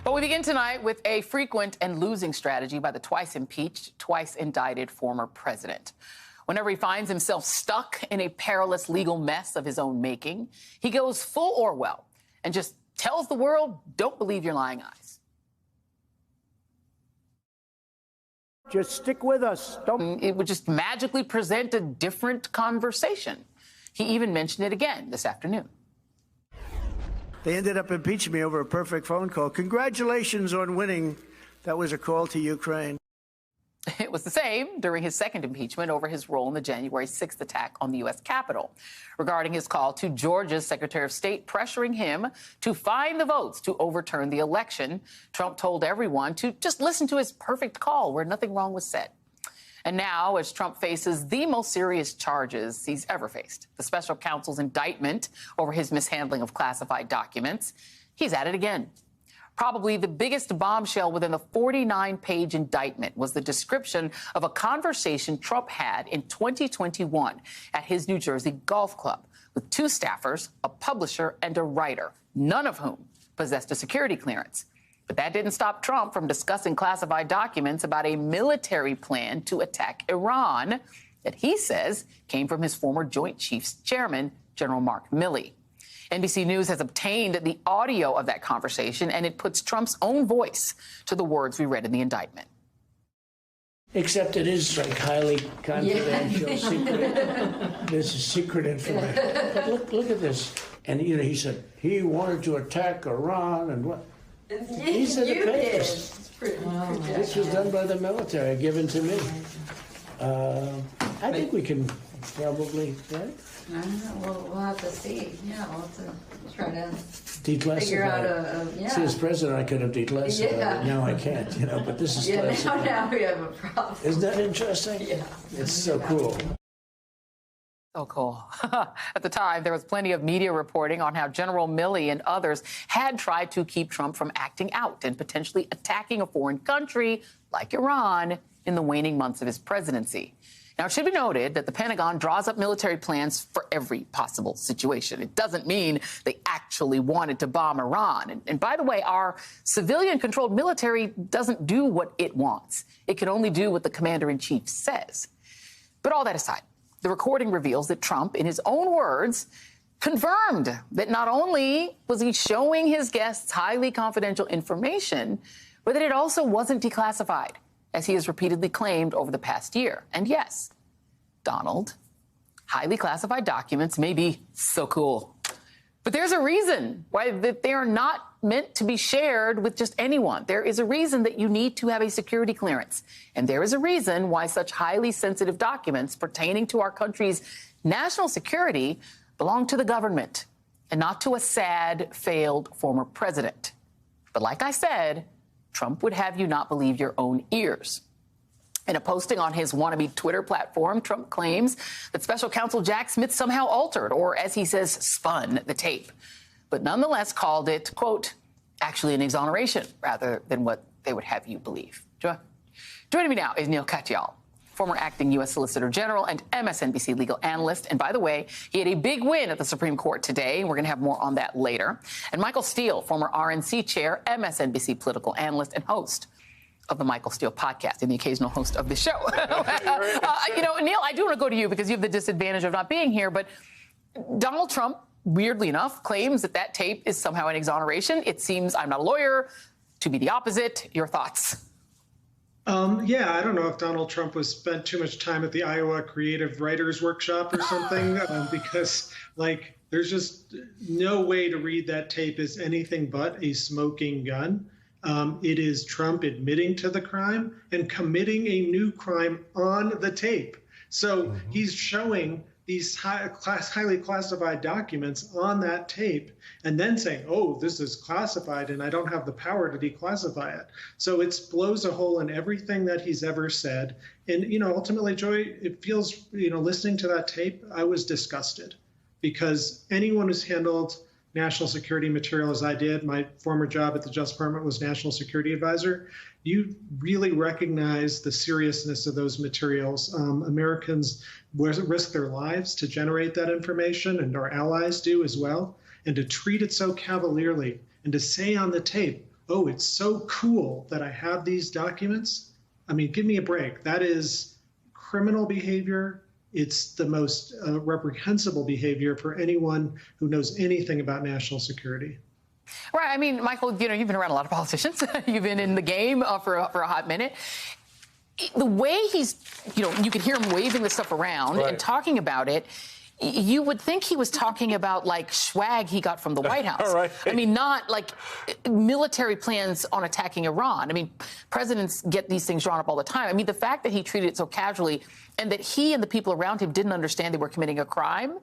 But we begin tonight with a frequent and losing strategy by the twice impeached, twice indicted former president. Whenever he finds himself stuck in a perilous legal mess of his own making, he goes full Orwell and just tells the world, don't believe your lying eyes. Just stick with us. It would just magically present a different conversation. He even mentioned it again this afternoon. They ended up impeaching me over a perfect phone call. Congratulations on winning. That was a call to Ukraine. It was the same during his second impeachment over his role in the January 6th attack on the U.S. Capitol. Regarding his call to Georgia's Secretary of State pressuring him to find the votes to overturn the election, Trump told everyone to just listen to his perfect call where nothing wrong was said. And now, as Trump faces the most serious charges he's ever faced, the special counsel's indictment over his mishandling of classified documents, he's at it again. Probably the biggest bombshell within the 49-page indictment was the description of a conversation Trump had in 2021 at his New Jersey golf club with two staffers, a publisher, and a writer, none of whom possessed a security clearance. But that didn't stop Trump from discussing classified documents about a military plan to attack Iran that he says came from his former Joint Chiefs chairman, General Mark Milley. NBC News has obtained the audio of that conversation, and it puts Trump's own voice to the words we read in the indictment. Except it is like highly confidential, secret. This is secret information. But look at this. And he said he wanted to attack Iran and what? These are the papers. This was done by the military, given to me. I think we can probably, right? I don't know. We'll have to see. Yeah, we'll have to try to declassify. Figure out See, as president, I could have declassified it. Now I can't, but this is classified. Now we have a problem. Isn't that interesting? Yeah. It's so cool. So cool. At the time, there was plenty of media reporting on how General Milley and others had tried to keep Trump from acting out and potentially attacking a foreign country like Iran in the waning months of his presidency. Now, it should be noted that the Pentagon draws up military plans for every possible situation. It doesn't mean they actually wanted to bomb Iran. And by the way, our civilian-controlled military doesn't do what it wants. It can only do what the commander-in-chief says. But all that aside, the recording reveals that Trump, in his own words, confirmed that not only was he showing his guests highly confidential information, but that it also wasn't declassified, as he has repeatedly claimed over the past year. And yes, Donald, highly classified documents may be so cool. But there's a reason why they are not meant to be shared with just anyone. There is a reason that you need to have a security clearance. And there is a reason why such highly sensitive documents pertaining to our country's national security belong to the government and not to a sad, failed former president. But like I said, Trump would have you not believe your own ears. In a posting on his wannabe Twitter platform, Trump claims that special counsel Jack Smith somehow altered, or as he says, spun the tape, but nonetheless called it, quote, actually an exoneration rather than what they would have you believe. Joining me now is Neil Katyal, former acting U.S. Solicitor General and MSNBC legal analyst. And by the way, he had a big win at the Supreme Court today. We're going to have more on that later. And Michael Steele, former RNC chair, MSNBC political analyst and host of the Michael Steele podcast and the occasional host of the show. Neil, I do want to go to you because you have the disadvantage of not being here. But Donald Trump, weirdly enough, claims that that tape is somehow an exoneration. It seems, I'm not a lawyer, to be the opposite. Your thoughts? I don't know if Donald Trump was spent too much time at the Iowa Creative Writers Workshop or something, because, there's just no way to read that tape as anything but a smoking gun. It is Trump admitting to the crime and committing a new crime on the tape. So he's showing these highly classified documents on that tape and then saying, oh, this is classified and I don't have the power to declassify it. So it blows a hole in everything that he's ever said. And, ultimately, Joy, it feels, listening to that tape, I was disgusted because anyone who's handled national security material as I did, my former job at the Justice Department was National Security Advisor, you really recognize the seriousness of those materials. Americans risk their lives to generate that information, and our allies do as well. And to treat it so cavalierly and to say on the tape, oh, it's so cool that I have these documents. I mean, give me a break. That is criminal behavior. It's the most reprehensible behavior for anyone who knows anything about national security. Right. I mean, Michael, you've been around a lot of politicians. You've been in the game for a hot minute. The way he's, you can hear him waving this stuff around and talking about it. You would think he was talking about like swag he got from the White House. Right. I mean, not like military plans on attacking Iran. I mean, presidents get these things drawn up all the time. I mean, the fact that he treated it so casually and that he and the people around him didn't understand they were committing a crime,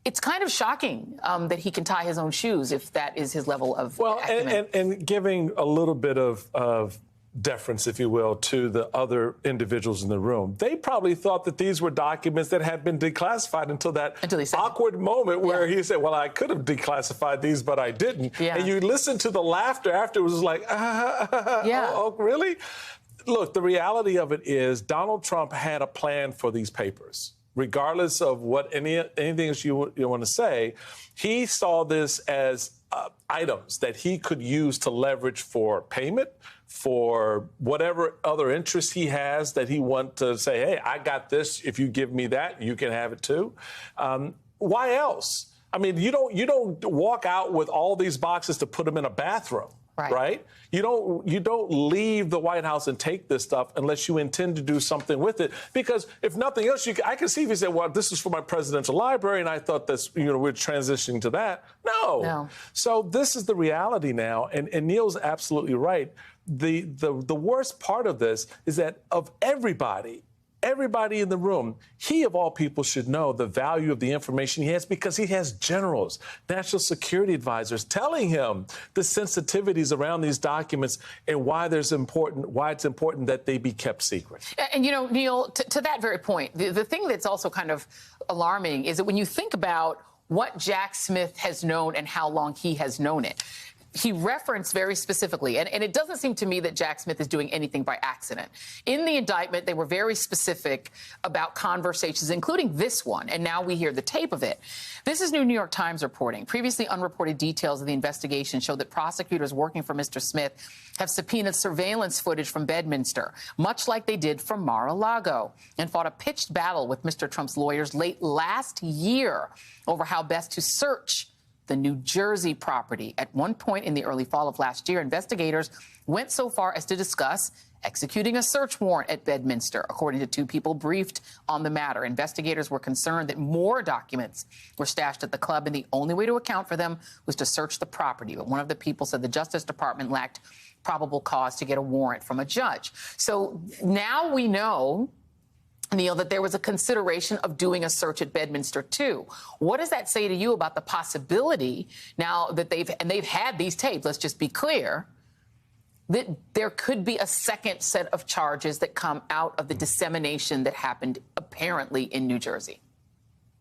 it's kind of shocking that he can tie his own shoes if that is his level of acumen. And giving a little bit of deference, if you will, to the other individuals in the room. They probably thought that these were documents that had been declassified until awkward moment where he said, well, I could have declassified these, but I didn't. Yeah. And you listen to the laughter afterwards, was like, oh, really? Look, the reality of it is Donald Trump had a plan for these papers. Regardless of what anything else you want to say, he saw this as items that he could use to leverage for payment, for whatever other interests he has that he want to say, hey, I got this. If you give me that, you can have it too. Why else? I mean, you don't walk out with all these boxes to put them in a bathroom. Right? You don't leave the White House and take this stuff unless you intend to do something with it. Because if nothing else, I can see if you say, well, this is for my presidential library, and I thought that's, we're transitioning to that. No. So this is the reality now. And Neil's absolutely right. The worst part of this is that of everybody in the room, he of all people should know the value of the information he has because he has generals, national security advisors telling him the sensitivities around these documents and why it's important that they be kept secret. And, Neil, to that very point, the thing that's also kind of alarming is that when you think about what Jack Smith has known and how long he has known it, he referenced very specifically, and it doesn't seem to me that Jack Smith is doing anything by accident. In the indictment, they were very specific about conversations, including this one, and now we hear the tape of it. This is New York Times reporting. Previously unreported details of the investigation show that prosecutors working for Mr. Smith have subpoenaed surveillance footage from Bedminster, much like they did from Mar-a-Lago, and fought a pitched battle with Mr. Trump's lawyers late last year over how best to search the New Jersey property. At one point in the early fall of last year, investigators went so far as to discuss executing a search warrant at Bedminster, according to two people briefed on the matter. Investigators were concerned that more documents were stashed at the club, and the only way to account for them was to search the property. But one of the people said the Justice Department lacked probable cause to get a warrant from a judge. So now we know, Neil, that there was a consideration of doing a search at Bedminster, too. What does that say to you about the possibility, now that they've had these tapes, let's just be clear, that there could be a second set of charges that come out of the dissemination that happened apparently in New Jersey?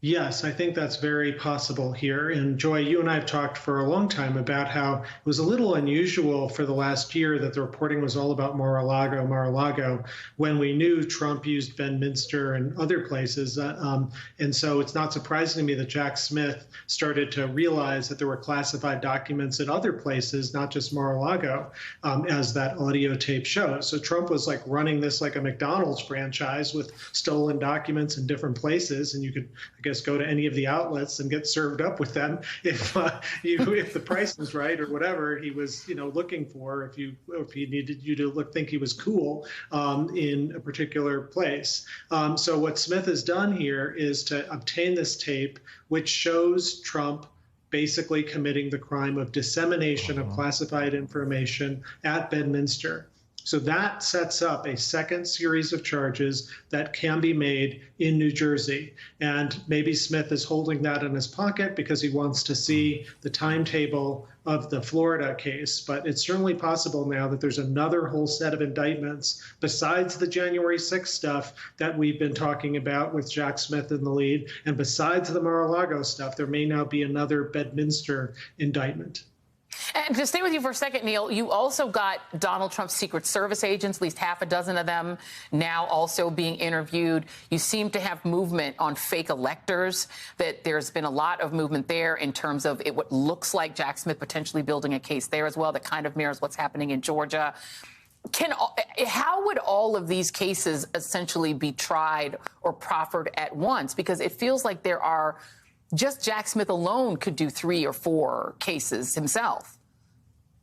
Yes, I think that's very possible here. And Joy, you and I have talked for a long time about how it was a little unusual for the last year that the reporting was all about Mar-a-Lago, when we knew Trump used Bedminster and other places. And so it's not surprising to me that Jack Smith started to realize that there were classified documents at other places, not just Mar-a-Lago, as that audio tape shows. So Trump was like running this like a McDonald's franchise with stolen documents in different places. And you could, I guess, go to any of the outlets and get served up with them if the price was right or whatever he was looking for, if he needed you to think he was cool in a particular place. So what Smith has done here is to obtain this tape, which shows Trump basically committing the crime of dissemination of classified information at Bedminster. So that sets up a second series of charges that can be made in New Jersey. And maybe Smith is holding that in his pocket because he wants to see the timetable of the Florida case. But it's certainly possible now that there's another whole set of indictments besides the January 6th stuff that we've been talking about with Jack Smith in the lead. And besides the Mar-a-Lago stuff, there may now be another Bedminster indictment. And to stay with you for a second, Neil, you also got Donald Trump's Secret Service agents, at least half a dozen of them, now also being interviewed. You seem to have movement on fake electors, that there's been a lot of movement there in terms of what looks like Jack Smith potentially building a case there as well that kind of mirrors what's happening in Georgia. How would all of these cases essentially be tried or proffered at once? Because it feels like there are, just Jack Smith alone could do 3 or 4 cases himself.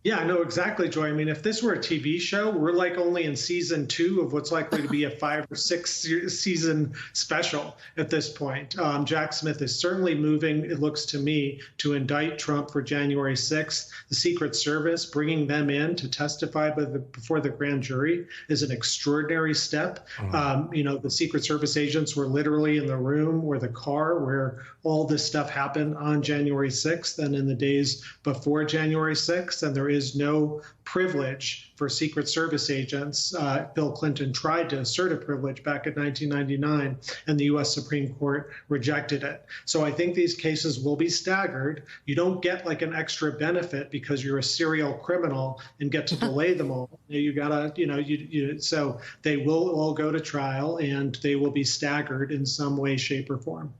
Yeah, I know exactly, Joy. I mean, if this were a TV show, we're like only in season 2 of what's likely to be a 5 or 6 season special at this point. Jack Smith is certainly moving, it looks to me, to indict Trump for January 6th. The Secret Service, bringing them in to testify before the grand jury is an extraordinary step. The Secret Service agents were literally in the room or the car where all this stuff happened on January 6th and in the days before January 6th, and there is no privilege for Secret Service agents. Bill Clinton tried to assert a privilege back in 1999, and the U.S. Supreme Court rejected it. So I think these cases will be staggered. You don't get like an extra benefit because you're a serial criminal and get to delay them all. You gotta, so they will all go to trial and they will be staggered in some way, shape, or form.